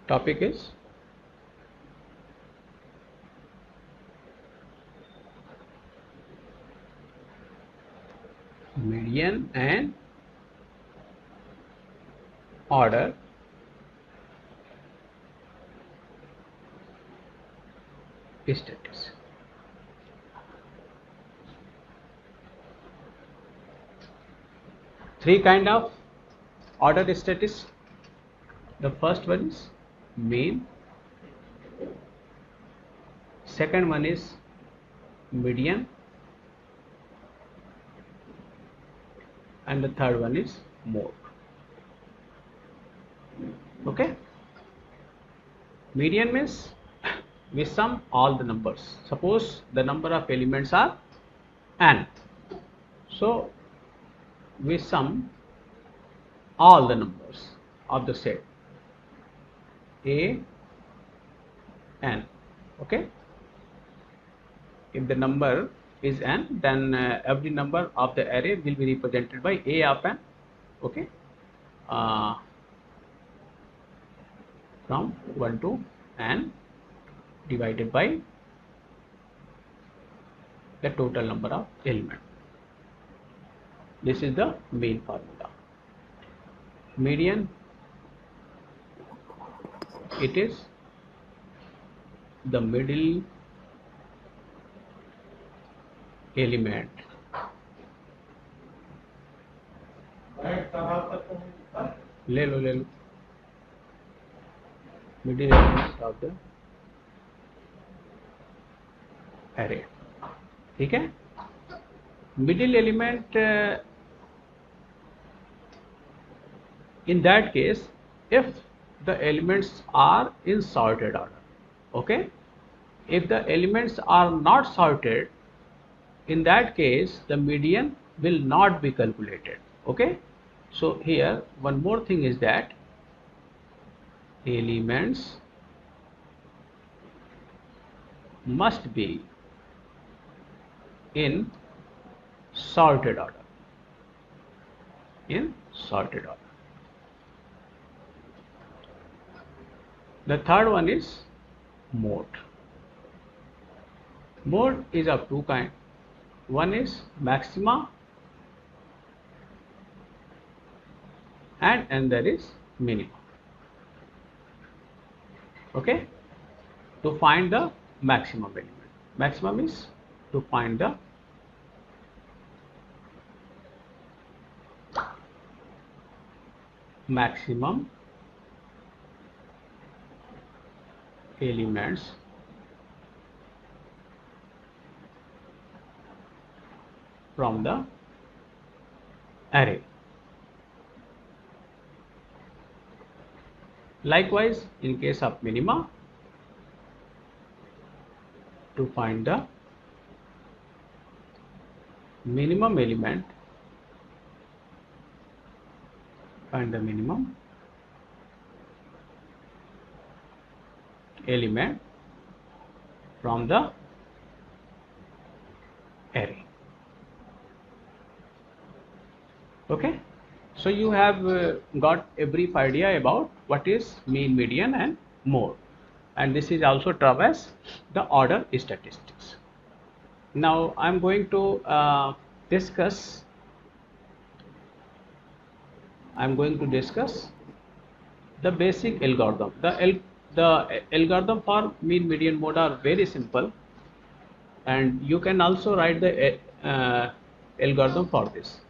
Topic is median and order statistics. Three kind of order statistics. The first one is mean, second one is median, and the third one is mode. Okay, median means we sum all the numbers. Suppose the number of elements are n, so we sum all the numbers of the set a n. Okay, if the number is n, then every number of the array will be represented by a of n. Okay, from 1 to n divided by the total number of elements. This is the main formula. Median, it is the middle element ले लो middle elements of the array. ठीक है, middle element in that case if the elements are in sorted order. Okay, if the elements are not sorted, in that case the median will not be calculated. Okay, so here one more thing is that elements must be in sorted order. In sorted order. The third one is mode. Mode is of two kinds. One is maxima and another is minima. Okay, to find the maximum element. Maximum is to find the maximum elements from the array. Likewise, in case of minima, to find the minimum element, find the minimum element from the array. Okay, so you have got a brief idea about what is mean, median and mode, and this is also termed as the order statistics. Now I am going to discuss the basic algorithm. The algorithm for mean, median, mode are very simple, and you can also write the algorithm for this.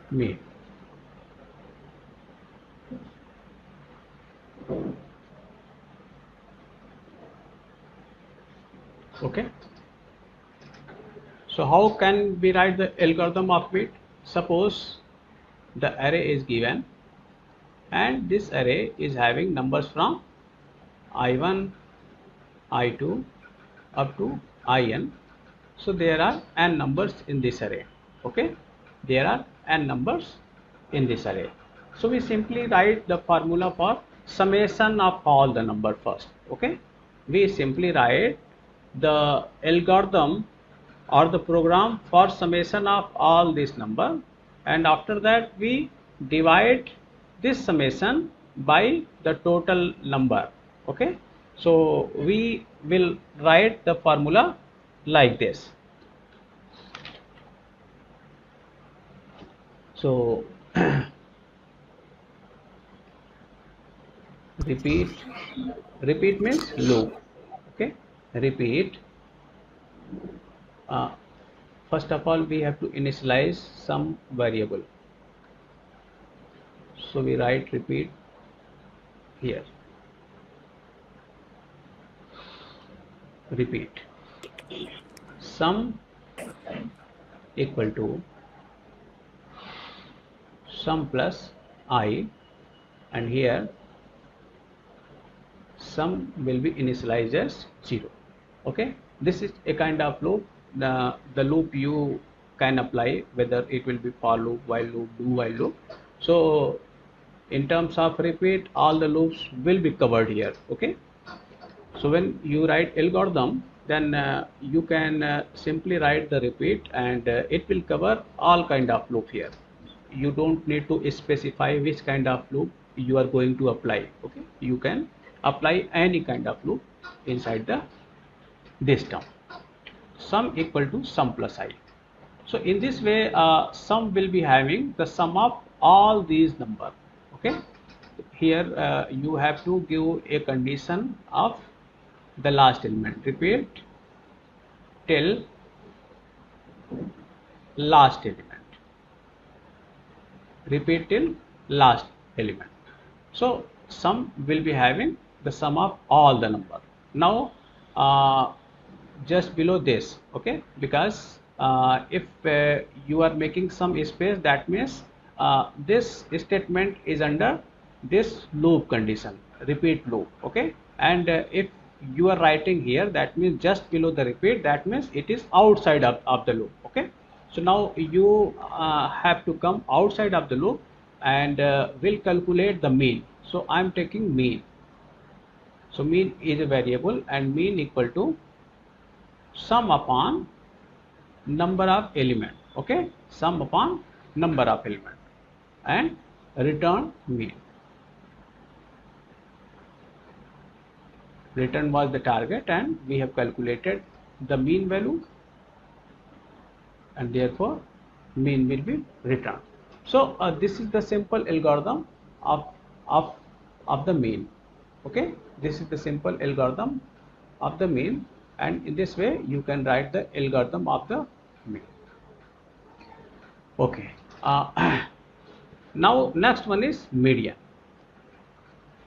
Mean. Okay, so how can we write the algorithm of mean? Suppose the array is given and this array is having numbers from i1, i2 up to in. So there are n numbers in this array. Okay, there are n numbers in this array. So we simply write the formula for summation of all the number first. Okay, we simply write the algorithm or the program for summation of all this number, and after that we divide this summation by the total number. Okay, so we will write the formula like this. So repeat means loop. Okay, repeat. First of all, we have to initialize some variable, so we write repeat here. Repeat sum equal to sum plus I, and here sum will be initialized as 0. Okay, this is a kind of loop. The loop you can apply, whether it will be for loop, while loop, do while loop. So in terms of repeat, all the loops will be covered here. Okay, so when you write algorithm, then you can simply write the repeat, and it will cover all kind of loop here. You don't need to specify which kind of loop you are going to apply. Okay, you can apply any kind of loop inside this term. Sum equal to sum plus I. So in this way, sum will be having the sum of all these number. Okay, here you have to give a condition of the last element. Repeat till last element. Repeat till last element. So sum will be having the sum of all the number. Now just below this, okay, because if you are making some space, that means this statement is under this loop condition, repeat loop. Okay, and if you are writing here, that means just below the repeat, that means it is outside of the loop. Okay, so now you have to come outside of the loop and will calculate the mean. So I am taking mean. So mean is a variable, and mean equal to sum upon number of element. Okay, sum upon number of element, and return mean. Return was the target, and we have calculated the mean value, and therefore mean will be returned. So this is the simple algorithm of the mean. Okay, this is the simple algorithm of the mean, and in this way you can write the algorithm of the mean. Okay, now next one is median.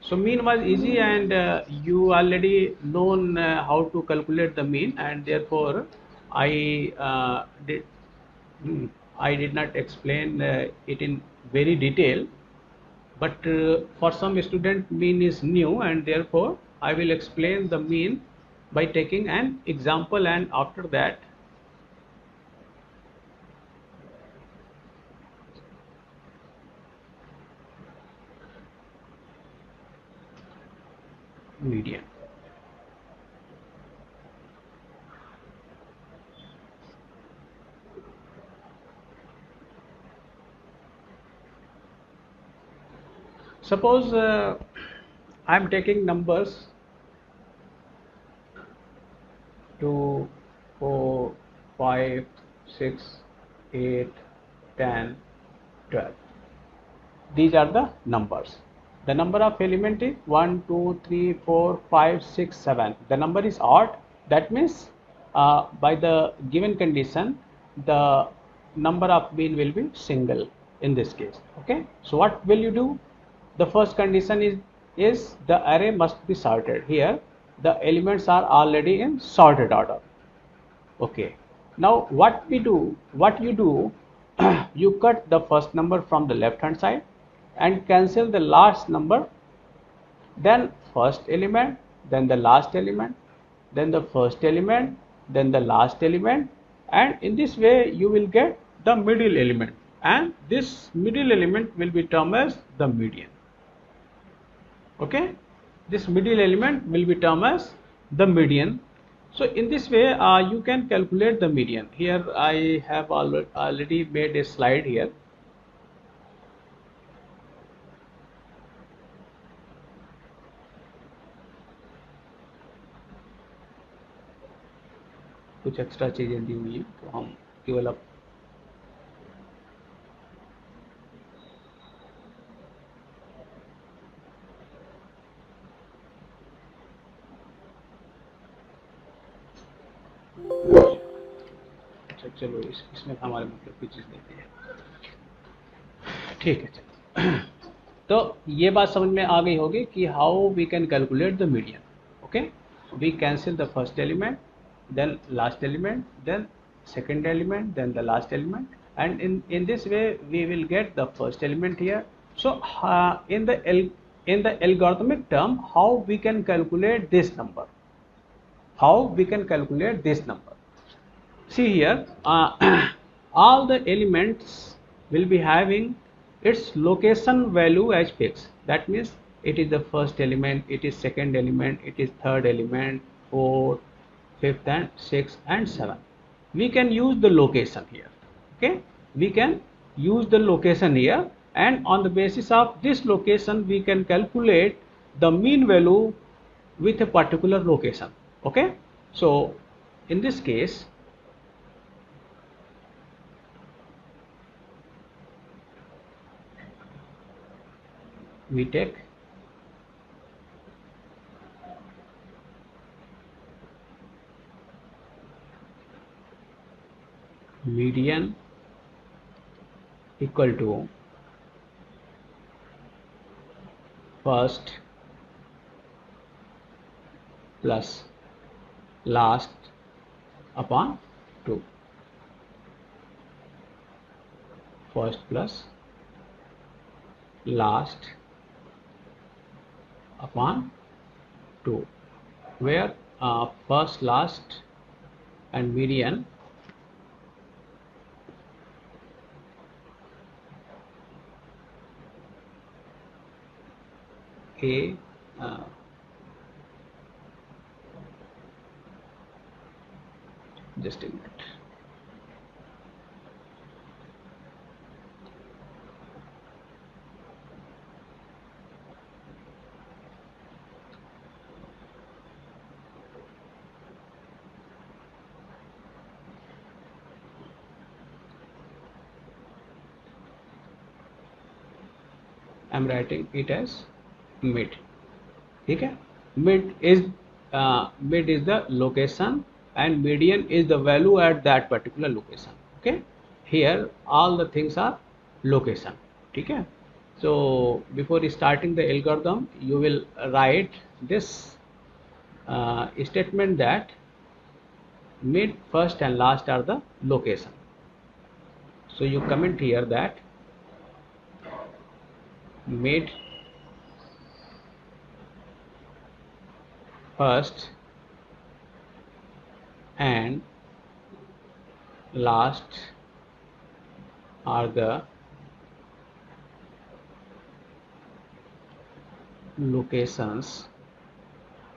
So mean was easy, and you already known how to calculate the mean, and therefore I did not explain it in very detail. But for some student, mean is new, and therefore I will explain the mean by taking an example, and after that median. Suppose I am taking numbers 2, 4, 5, 6, 8, 10, 12. These are the numbers. The number of element is 1, 2, 3, 4, 5, 6, 7. The number is odd. That means by the given condition, the number of mean will be single in this case. Okay. So what will you do? The first condition is the array must be sorted. Here the elements are already in sorted order. Okay. Now what you do, you cut the first number from the left hand side and cancel the last number, then first element, then the last element, then the first element, then the last element, and in this way you will get the middle element, and this middle element will be termed as the median. Okay, this middle element will be termed as the median. So in this way you can calculate the median. Here I have already made a slide here. कुछ extra चीज़ें दी हुई हैं तो हम केवल अब चलो इसमें हमारे मतलब की चीज़ देते हैं। ठीक है, चलो तो ये बात समझ में आ गई होगी कि how we can calculate the median. Okay, we cancel the first element, then last element, then second element, then the last element, and in this way we will get the first element here. So in the algorithmic term, how we can calculate this number, how we can calculate this number. See here, all the elements will be having its location value as fixed. That means it is the first element, it is second element, it is third element, fourth, fifth and sixth and seventh. We can use the location here. Okay, we can use the location here, and on the basis of this location we can calculate the mean value with a particular location. Okay, so in this case we take median equal to first plus last upon 2. First plus last upon 2, where first, last and median a just a minute. I am writing it as mid. ठीक है, mid is the location and median is the value at that particular location. Okay, here all the things are location. ठीक है, so before starting the algorithm you will write this statement that mid, first and last are the location. So you comment here that mid, first and last are the locations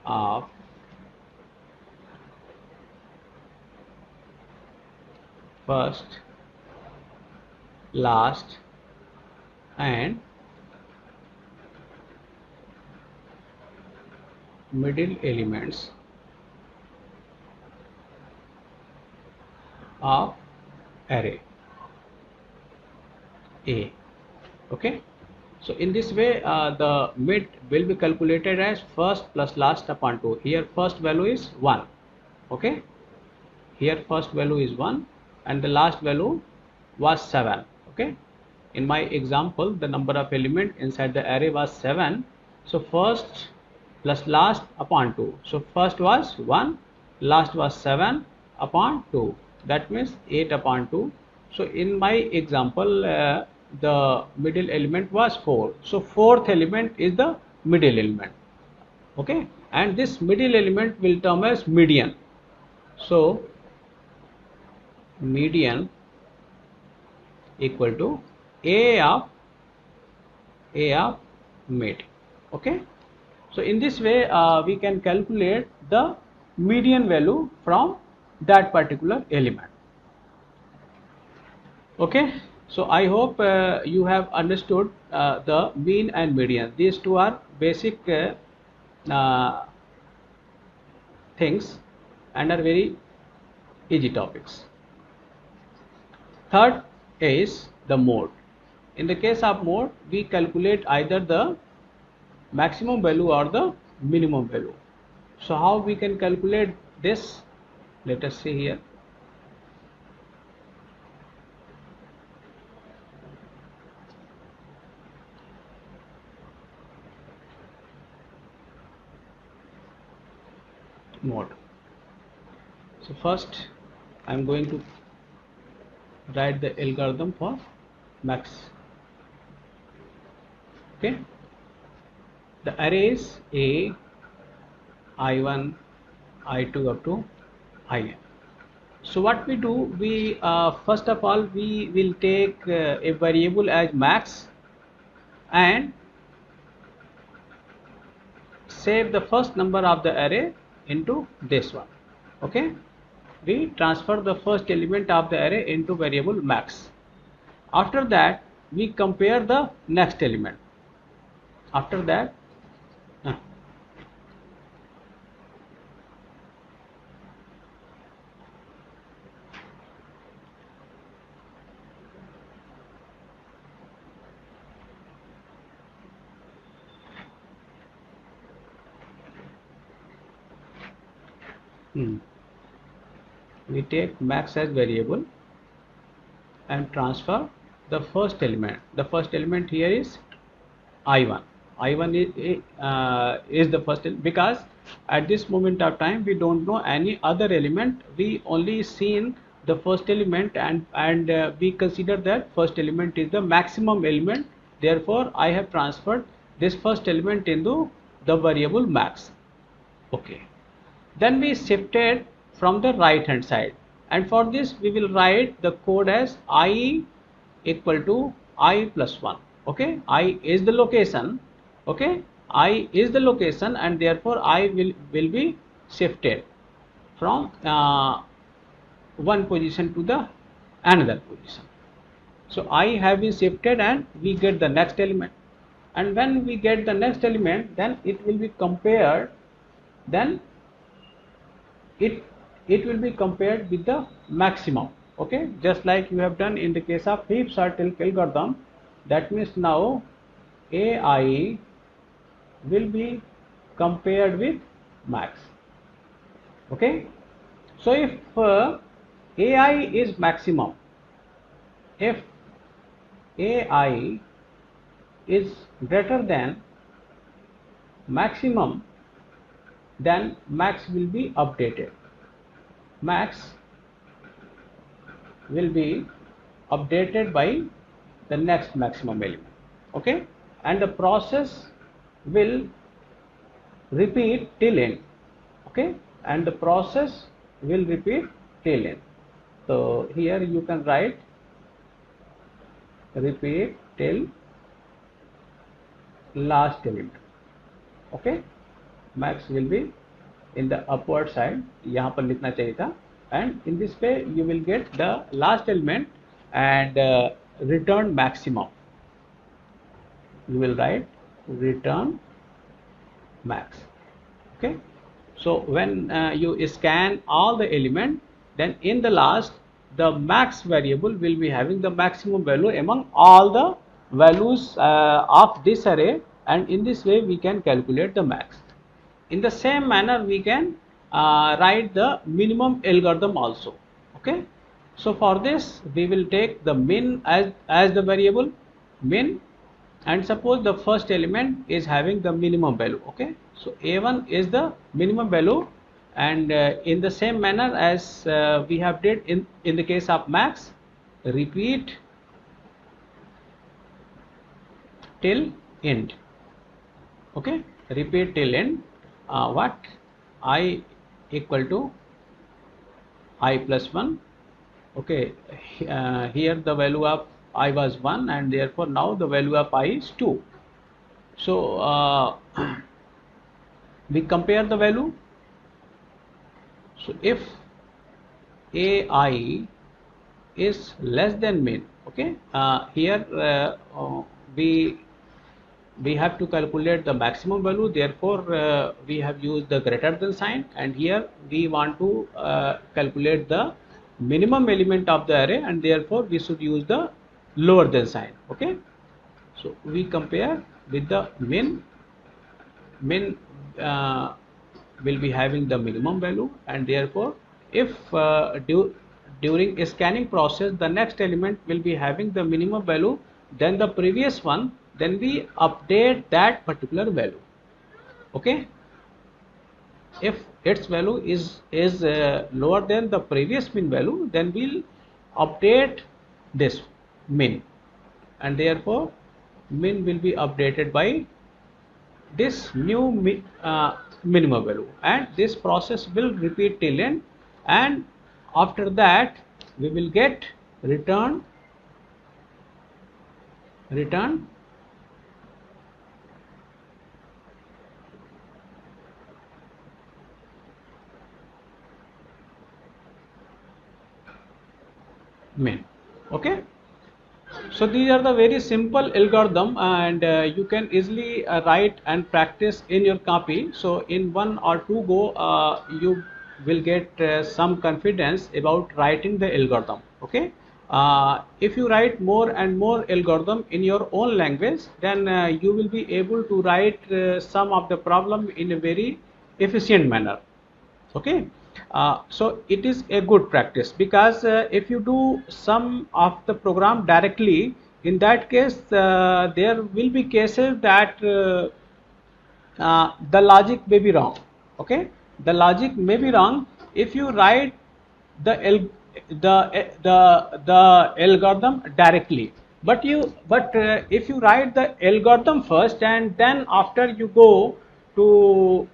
of first, last and middle elements of array A. Okay, so in this way the mid will be calculated as first plus last upon 2. Here first value is 1. Okay, here first value is 1 and the last value was 7. Okay, in my example the number of element inside the array was 7. So first plus last upon 2. So first was 1, last was 7 upon 2. That means 8 upon 2. So in my example the middle element was 4. So fourth element is the middle element. Okay, and this middle element will term as median. So median equal to A of mid. Okay, So in this way we can calculate the median value from that particular element. Okay, so I hope you have understood the mean and median. These two are basic uh, things and are very easy topics. Third is the mode. In the case of mode, we calculate either the maximum value or the minimum value. So how we can calculate this? Let us see here. Mode. So first I am going to write the algorithm for max. Okay, the array is A, I1, I2 up to In. So what we do, we first of all we will take a variable as max and save the first number of the array into this one. Okay, we transfer the first element of the array into variable max. After that we compare the next element. After that we take max as variable and transfer the first element. The first element here is I1. I1 is the first because at this moment of time we don't know any other element. We only seen the first element and we consider that first element is the maximum element. Therefore, I have transferred this first element into the variable max. Okay. Then we shifted from the right hand side, and for this we will write the code as I equal to I plus 1. Okay, I is the location. Okay, I is the location and therefore I will be shifted from one position to the another position. So I have been shifted and we get the next element, and when we get the next element then it will be compared, then it will be compared with the maximum. Okay, just like you have done in the case of heap sort algorithm. That means now AI will be compared with max. Okay, so if AI is maximum, if AI is greater than maximum, then max will be updated. Max will be updated by the next maximum element. Okay, and the process will repeat till end. Okay, and the process will repeat till end. So here you can write repeat till last element. Okay, max will be in the upward side, यहाँ पर लिखना चाहिए था, and in this way you will get the last element and return maximum. You will write return max. Okay, so when you scan all the element, then in the last the max variable will be having the maximum value among all the values of this array, and in this way we can calculate the max. In the same manner we can write the minimum algorithm also. Okay, so for this we will take the min as the variable min, and suppose the first element is having the minimum value. Okay, so A1 is the minimum value, and in the same manner as we have did in the case of max, repeat till end. Okay, repeat till end. What I equal to I plus 1. Okay, here the value of I was 1 and therefore now the value of I is 2. So we compare the value. So if ai is less than min, okay, here we have to calculate the maximum value, therefore we have used the greater than sign, and here we want to calculate the minimum element of the array, and therefore we should use the lower than sign. Okay, so we compare with the min will be having the minimum value, and therefore if during a scanning process the next element will be having the minimum value than the previous one, then we update that particular value. Okay, if its value is lower than the previous min value, then we'll update this min, and therefore min will be updated by this new minimum value, and this process will repeat till end, and after that we will get return min. Okay, so these are the very simple algorithm, and you can easily write and practice in your copy. So in one or two go you will get some confidence about writing the algorithm. Okay, if you write more and more algorithm in your own language, then you will be able to write some of the problem in a very efficient manner. Okay, so it is a good practice, because if you do some of the program directly, in that case there will be cases that the logic may be wrong. Okay, the logic may be wrong if you write the algorithm directly, but if you write the algorithm first and then after you go to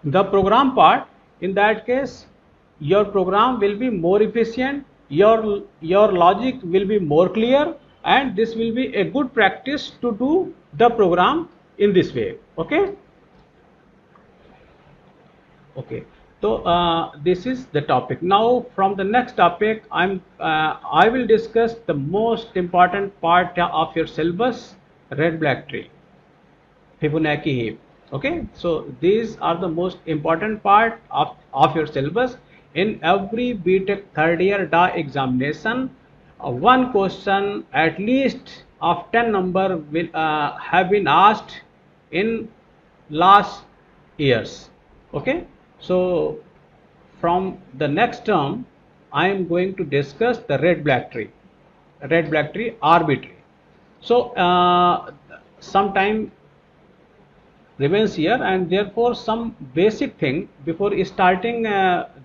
the program part, in that case your program will be more efficient, your logic will be more clear, and this will be a good practice to do the program in this way. Okay, okay, so this is the topic. Now from the next topic I will discuss the most important part of your syllabus, red black tree, Fibonacci heap. Okay, so these are the most important part of your syllabus. In every BTech third year DA examination, one question at least of 10 number will have been asked in last years. Okay, so from the next term I am going to discuss the red black tree arbitrary. So sometime remains here, and therefore some basic thing before starting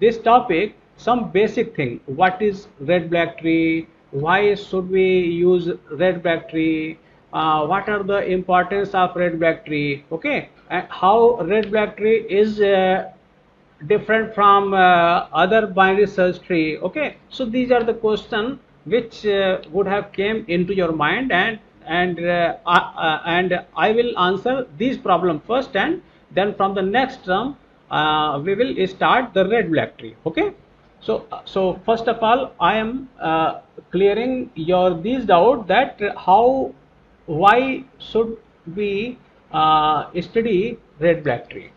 this topic, some basic thing: what is red black tree, why should we use red black tree, what are the importance of red black tree, okay, and how red black tree is different from other binary search tree. Okay, so these are the questions which would have came into your mind, and I will answer these problems first, and then from the next term we will start the red black tree. Okay, so first of all I am clearing your these doubt that why should we study red black tree.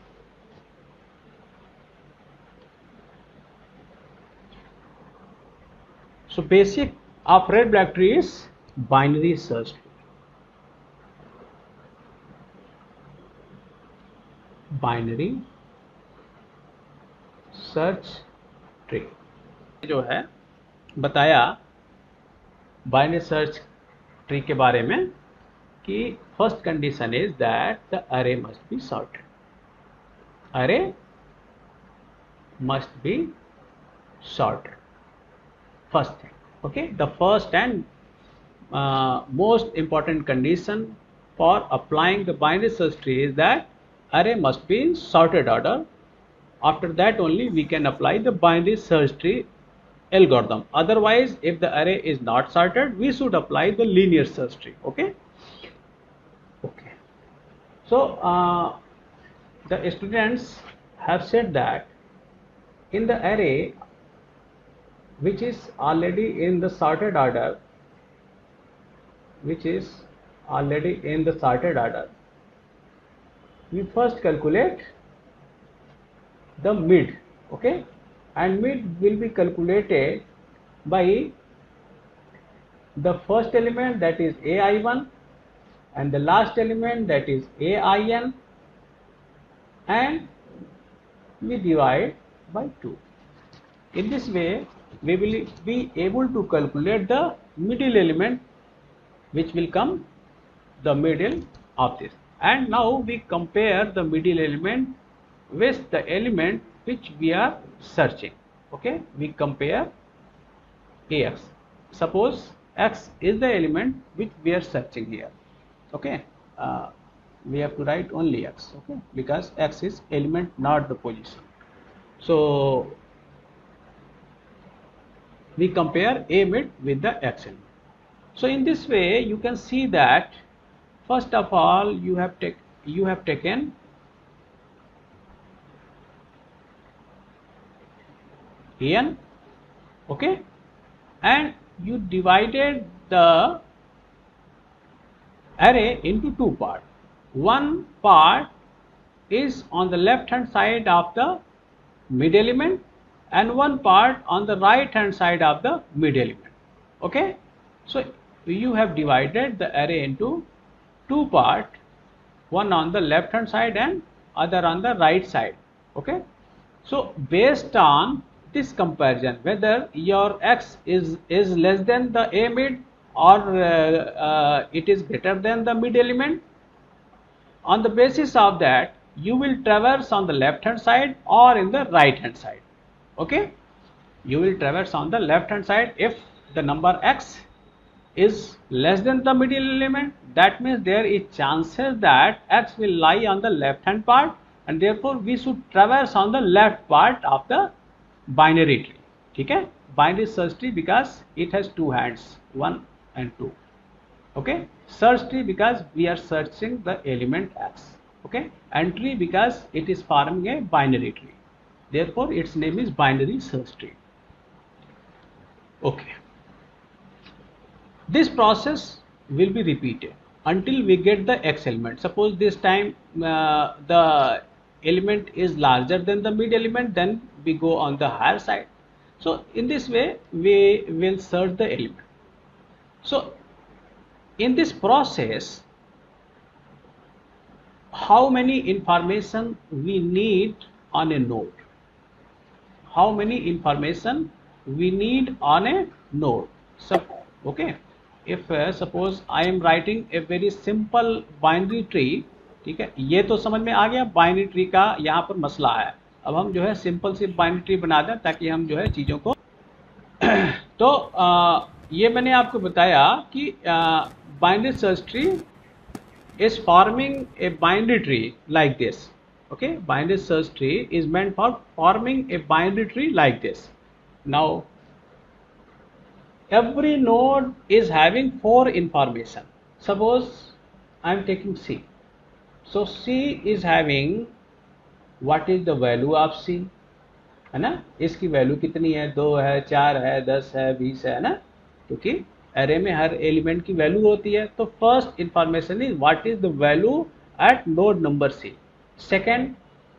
So basic of red black tree is binary search tree. Binary search tree जो है बताया binary search tree के बारे में कि first condition is that the अरे must be sorted. अरे must be sorted, first thing. Okay, the first and most important condition for applying the binary search tree is that array must be in sorted order. After that only we can apply the binary search tree algorithm. Otherwise, if the array is not sorted, we should apply the linear search tree. Okay, okay. So the students have said that in the array which is already in the sorted order, we first calculate the mid, okay, and mid will be calculated by the first element, that is ai1, and the last element, that is ain, and we divide by 2. In this way we will be able to calculate the middle element, which will come the middle of this. And now we compare the middle element with the element which we are searching. Okay, we compare ax. Suppose x is the element which we are searching here. Okay, we have to write only x, okay, because x is element, not the position. So we compare a mid with the x element. So in this way you can see that first of all you have taken n, okay, and you divided the array into two parts. One part is on the left hand side of the mid element and one part on the right hand side of the mid element. Okay, so you have divided the array into two parts, one on the left hand side and other on the right side. Okay, so based on this comparison, whether your x is less than the a mid or it is greater than the mid element, on the basis of that you will traverse on the left hand side or in the right hand side. Okay, you will traverse on the left hand side if the number x is less than the middle element. That means there is chances that x will lie on the left hand part, and therefore we should traverse on the left part of the binary tree. ठीक है, binary search tree because it has two hands, 1 and 2. Okay, search tree because we are searching the element x. Okay, and tree because it is forming a binary tree, therefore its name is binary search tree. Okay, this process will be repeated until we get the x element. Suppose this time the element is larger than the mid element, then we go on the higher side. So in this way we will search the element. So in this process, how many information we need on a node? How many information we need on a node? So okay, if suppose I am writing a very simple binary tree, ठीक है, ये तो समझ में आ गया binary tree का यहाँ पर मसला है. अब हम जो है सिंपल सी बाइनरी ट्री बना दें ताकि हम जो है चीज़ों को तो ये मैंने आपको बताया कि binary search tree is forming a binary tree like this. Okay, binary search tree is meant for forming a binary tree like this. Now every node is having 4 information. Suppose I am taking C. So C is having what is the value of C, है ना, इसकी value कितनी है, 2 है, 4 है, 10 है, 20 है ना, क्योंकि एरे में हर एलिमेंट की वैल्यू होती है. तो first information is what is the value at node number C. Second,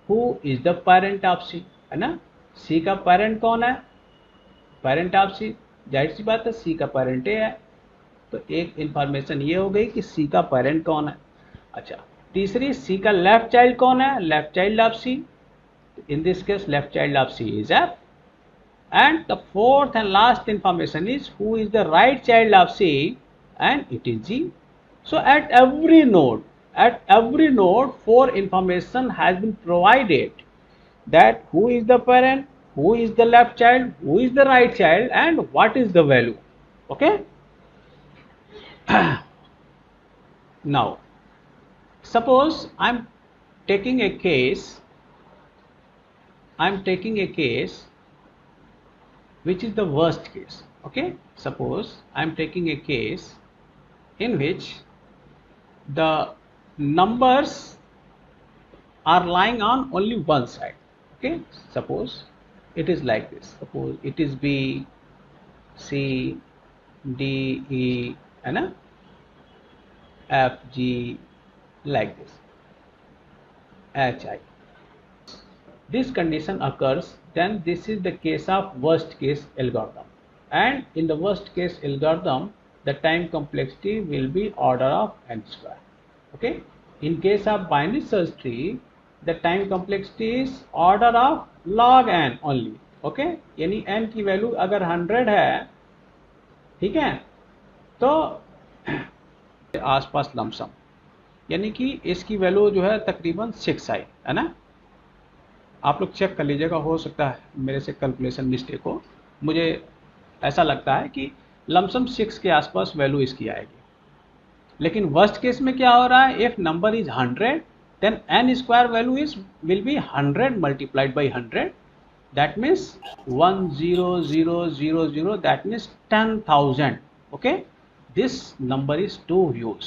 who is the parent of C, है ना, सी का पेरेंट कौन है, पेरेंट ऑफ सी, जाहिर सी बात है सी का पेरेंट ए है. तो एक इंफॉर्मेशन ये हो गई कि सी का पेरेंट कौन है. अच्छा, तीसरी, सी का लेफ्ट चाइल्ड कौन है, left child of C. In this case left child of C is F, and the fourth and last information is who is the right child of C, and it is G. So at every node 4 information has been provided, that who is the parent, who is the left child, who is the right child, and what is the value. Okay. Now suppose I am taking a case which is the worst case. Okay, suppose I am taking a case in which the numbers are lying on only one side. Okay, suppose it is like this. Suppose it is B, C, D, E, and F, G, like this, H, I. This condition occurs, then this is the case of worst case algorithm. And in the worst case algorithm, the time complexity will be order of n square. Okay, in case of binary search tree, the time complexity is order of log n only. Okay, यानी n की value अगर 100 है, ठीक है, तो आसपास lump sum, यानी कि इसकी वैल्यू जो है तकरीबन 6 आई, है ना। आप लोग चेक कर लीजिएगा, हो सकता है मेरे से कैलकुलेशन मिस्टेक हो, मुझे ऐसा लगता है कि लमसम 6 के आसपास वैल्यू इसकी आएगी। लेकिन वर्स्ट केस में क्या हो रहा है, if number is 100 then n square value is will be 100 multiplied by 100, that means 10000, that means 10,000। Okay, this number is too huge.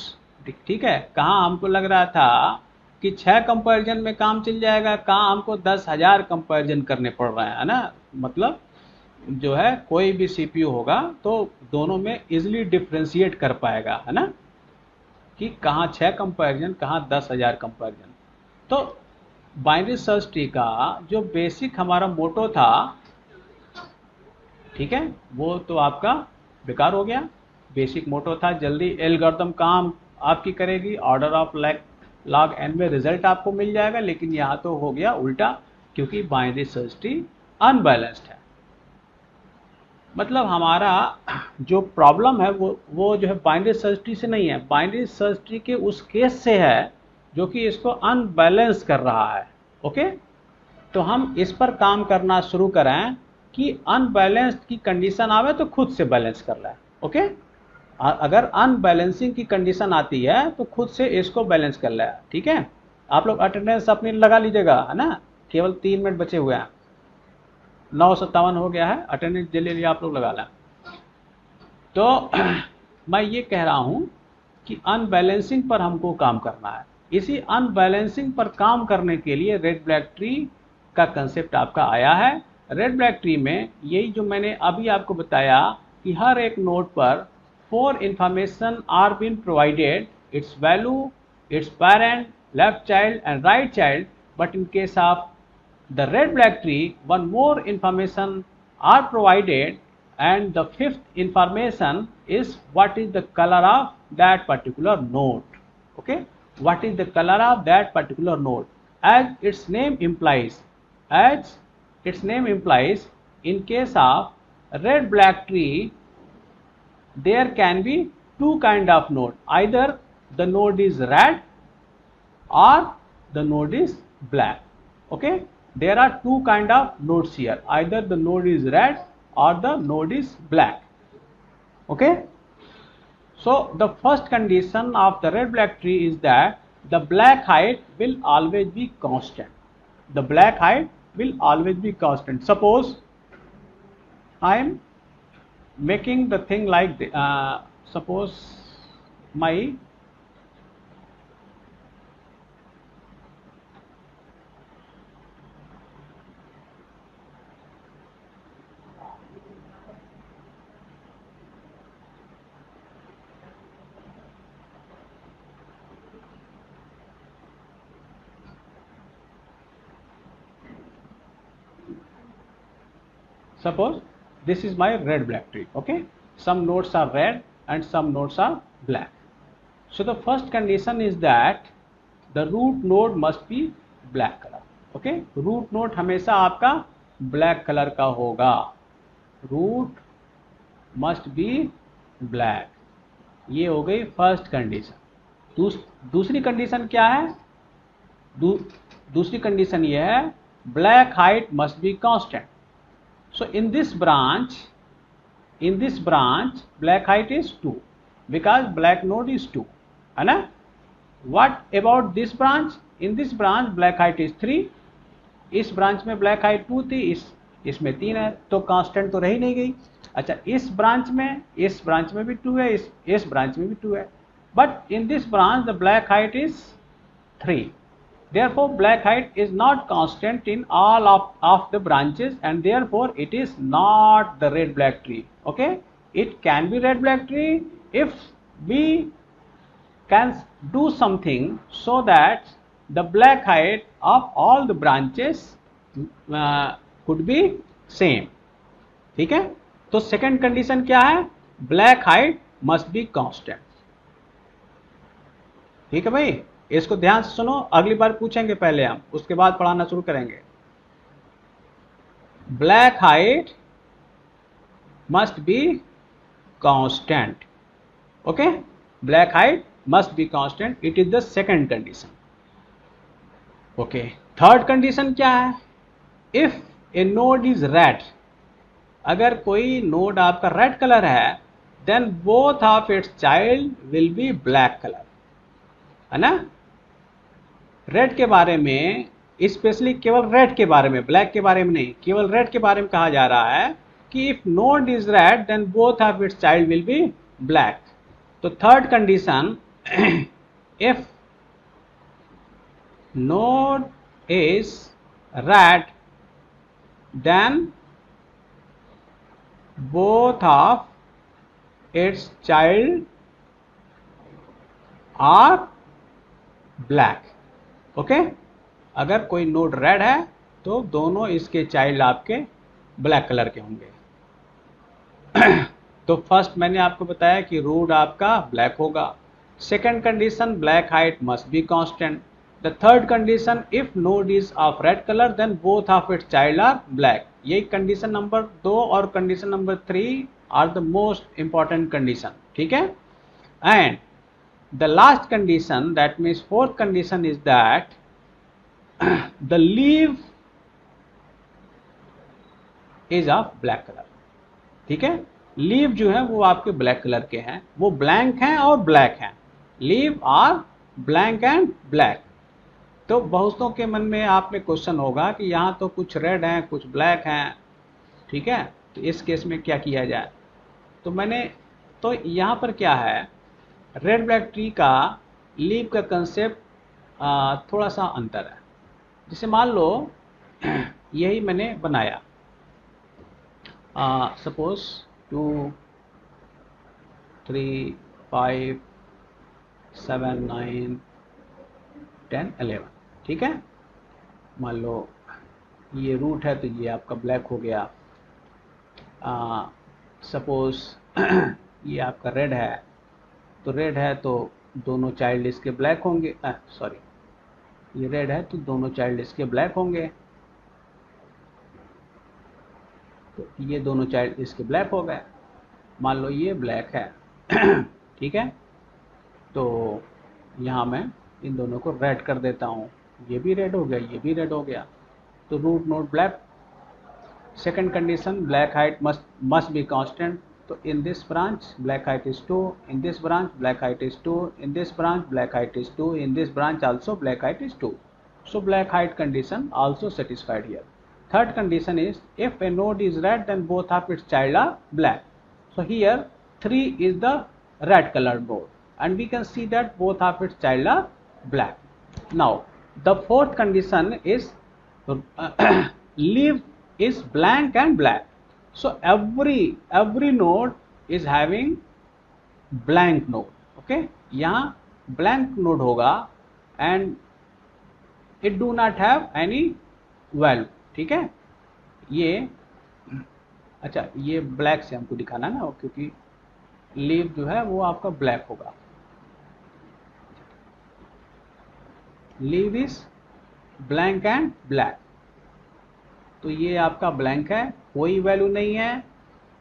ठीक है, कहाँ हमको लग रहा था कि 6 कंपैरिजन में काम चल जाएगा, कहाँ हमको 10,000 कंपैरिजन करने पड़ रहे हैं, ना। मतलब जो है कोई भी सीपीयू होगा तो दोनों में इजीली डिफ्रेंशिएट कर पाएगा, है ना, कि कहाँ 6 कंपैरिजन, कहाँ 10,000 कंपैरिजन। तो बाइनरी सर्च ट्री का जो बेसिक हमारा मोटो था, ठीक है, वो तो आपका बेकार हो गया। बेसिक मोटो था जल्दी एल्गोरिथम काम आपकी करेगी, ऑर्डर ऑफ लॉग एन में रिजल्ट आपको मिल जाएगा। लेकिन यहाँ तो हो गया उल्टा, क्योंकि बाइनरी सर्च ट्री अनबैलेंस्ड है। मतलब हमारा जो प्रॉब्लम है वो जो है बाइनरी सर्च ट्री से नहीं है, बाइनरी सर्च ट्री के उस केस से है जो कि इसको अनबैलेंस कर रहा है। ओके, तो हम इस पर काम करना शुरू करें कि अनबैलेंस्ड की कंडीशन आवे तो खुद से बैलेंस कर लें। ओके, अगर अनबैलेंसिंग की कंडीशन आती है तो खुद से इसको बैलेंस कर ले। ठीक है, आप लोग अटेंडेंस अपनी लगा लीजिएगा, है ना, केवल 3 मिनट बचे हुए हैं, 9:57 हो गया है, अटेंडेंस जल्दी आप लोग लगा लें। तो मैं ये कह रहा हूँ कि अनबैलेंसिंग पर हमको काम करना है। इसी अनबैलेंसिंग पर काम करने के लिए रेड ब्लैक ट्री का कंसेप्ट आपका आया है। रेड ब्लैक ट्री में यही जो मैंने अभी आपको बताया कि हर एक नोड पर 4 information are being provided, its value, its parent, left child and right child. But in case of the red black tree, one more information are provided, and the 5th information is what is the color of that particular node. Okay, what is the color of that particular node? As its name implies, in case of red black tree, there can be 2 kind of node. Either the node is red or the node is black. Okay, there are 2 kind of nodes here. Either the node is red or the node is black. Okay, so the first condition of the red black tree is that the black height will always be constant. The black height will always be constant. Suppose I am making the thing like the, suppose my suppose this is my red black tree. Okay, some nodes are red and some nodes are black. So the first condition is that the root node must be black color. Okay, root node हमेशा आपका black color का होगा, root must be black. ये हो गई first condition. दूसरी condition क्या है? दूसरी कंडीशन ये है black height must be constant. So in this branch black height is 2 because black node is 2, है ना। What about this branch? In this branch black height is 3. इस ब्रांच में black height 2 थी, इसमें 3 है, तो कांस्टेंट तो रही नहीं गई। अच्छा, इस ब्रांच में भी 2 है, इस ब्रांच में भी 2 है, but in this branch the black height is 3, Therefore, black height is not constant in all of the branches, and therefore it is not the red black tree. Okay, it can be red black tree if we can do something so that the black height of all the branches could be same. ठीक है, तो second condition क्या है, black height must be constant. ठीक है भाई, इसको ध्यान से सुनो, अगली बार पूछेंगे पहले हम, उसके बाद पढ़ाना शुरू करेंगे. Black height must be constant. Okay, black height must be constant. It is the second condition. Okay, third condition क्या है, if a node is red, अगर कोई नोड आपका रेड कलर है, then both of its child will be black color. है ना, red के बारे में, स्पेशली केवल रेड के बारे में, ब्लैक के बारे में नहीं, केवल रेड के बारे में कहा जा रहा है कि if node is red then both of its child will be black. तो third condition, if node is red then both of its child are black. Okay, अगर कोई नोड रेड है तो दोनों इसके चाइल्ड आपके ब्लैक कलर के होंगे. तो फर्स्ट मैंने आपको बताया कि रूट आपका ब्लैक होगा. Second condition, black height must be constant. The third condition, if node is of red colour then both of its child are black. यही कंडीशन नंबर 2 और condition number 3 are the most important condition. ठीक है, and the last condition, that means fourth condition, is that the leave is of black colour. ठीक है, leave जो है वो आपके ब्लैक कलर के हैं, वो ब्लैंक हैं और ब्लैक हैं. Leave are blank and black. तो बहुतों के मन में आप में क्वेश्चन होगा कि यहाँ तो कुछ रेड हैं कुछ ब्लैक हैं. ठीक है, तो इस केस में क्या किया जाए. तो यहाँ पर क्या है, रेड ब्लैक ट्री का लीव का कंसेप्ट थोड़ा सा अंतर है. जैसे मान लो यही मैंने बनाया, सपोज 2 3 5 7 9 10 11. ठीक है, मान लो ये रूट है तो ये आपका ब्लैक हो गया. सपोज ये आपका रेड है, तो रेड है तो दोनों चाइल्ड इसके ब्लैक होंगे. सॉरी, ये रेड है तो दोनों चाइल्ड इसके ब्लैक होंगे. तो ये दोनों चाइल्ड इसके ब्लैक हो गए. मान लो ये ब्लैक है. ठीक है, तो यहाँ मैं इन दोनों को रेड कर देता हूँ. ये भी रेड हो गया, ये भी रेड हो गया. तो root node black. Second condition, black height must be constant. तो in this branch black height is 2, in this branch black height is 2, in this branch black height is 2, in this branch also black height is 2. So black height condition also satisfied here. Third condition is, if a node is red then both of its child are black. So here 3 is the red colored node and we can see that both of its child are black. Now the fourth condition is leaf is blank and black. So every node is having blank node. Okay, यहाँ blank node होगा and it do not have any value. ठीक है, ये अच्छा, ये black से हमको दिखाना ना, क्योंकि लीव जो है वो आपका ब्लैक होगा. Leave is blank and black. तो ये आपका ब्लैंक है, कोई वैल्यू नहीं है.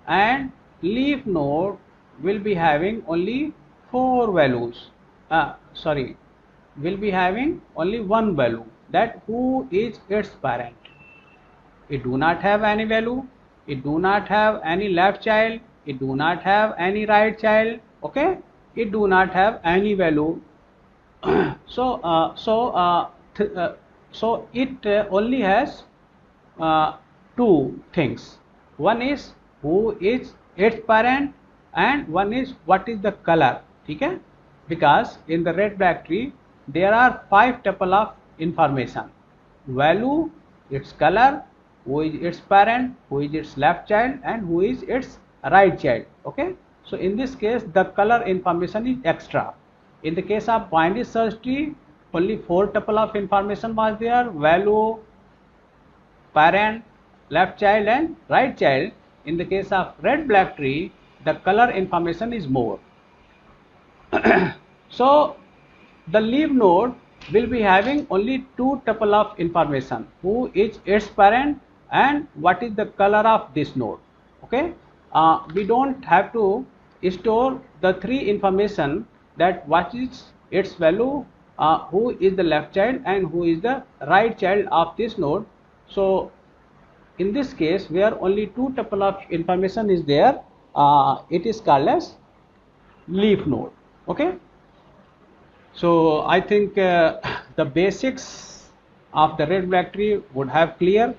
And leaf node will be having only 4 values. Sorry, will be having only one value, that who is its parent. It do not have any value, it do not have any left child, it do not have any right child. Okay, it do not have any value. So it only has 2 things. One is who is its parent and one is what is the color. ठीक है, because in the red black tree there are 5 tuple of information: value, its color, who is its parent, who is its left child, and who is its right child. Okay, so in this case the color information is extra. In the case of binary search tree, only 4 tuple of information was there: value, parent, left child, and right child. In the case of red black tree, the color information is more. So the leaf node will be having only 2 tuple of information: who is its parent and what is the color of this node. Okay, we don't have to store the 3 information, that what is its value, who is the left child, and who is the right child of this node. So in this case, where only 2 tuple of information is there, it is called as leaf node. Okay, so I think the basics of the red black tree would have clear,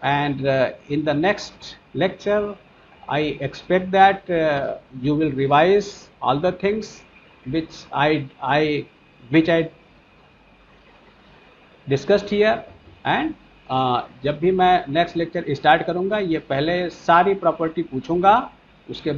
and in the next lecture I expect that you will revise all the things which I discussed here, and जब भी मैं next lecture start करूंगा, ये पहले सारी property पूछूंगा, उसके बाद